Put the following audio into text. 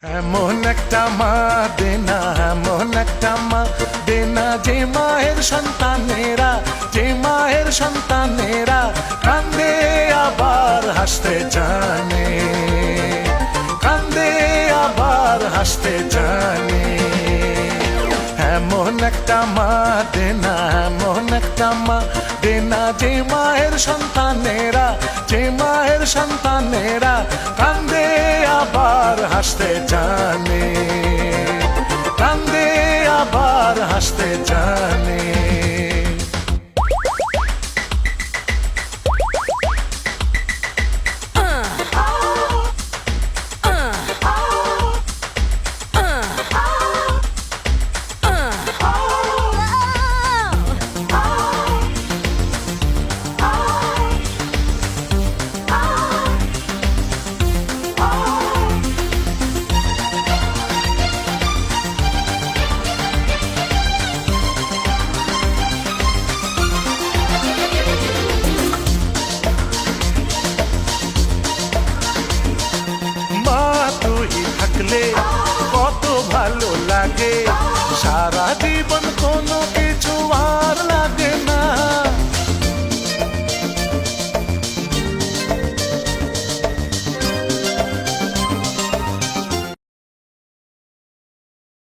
এমন একটা মা দেনা, এমন একটা মা দেনা, যে মায়ের সন্তানেরা, যে মায়ের সন্তানেরা কান্দে আবার হাসতে জানে, কান্দে আবার হাসতে জানে। এমন একটা মা দেনা, এমন একটা মা দেনা, যে মায়ের সন্তানেরা, যে মায়ের সন্তানেরা কান্দে আবার হাসতে জানে, কান্দে আবার হাসতে জানে। কত ভালো লাগে, সারা জীবন কোনো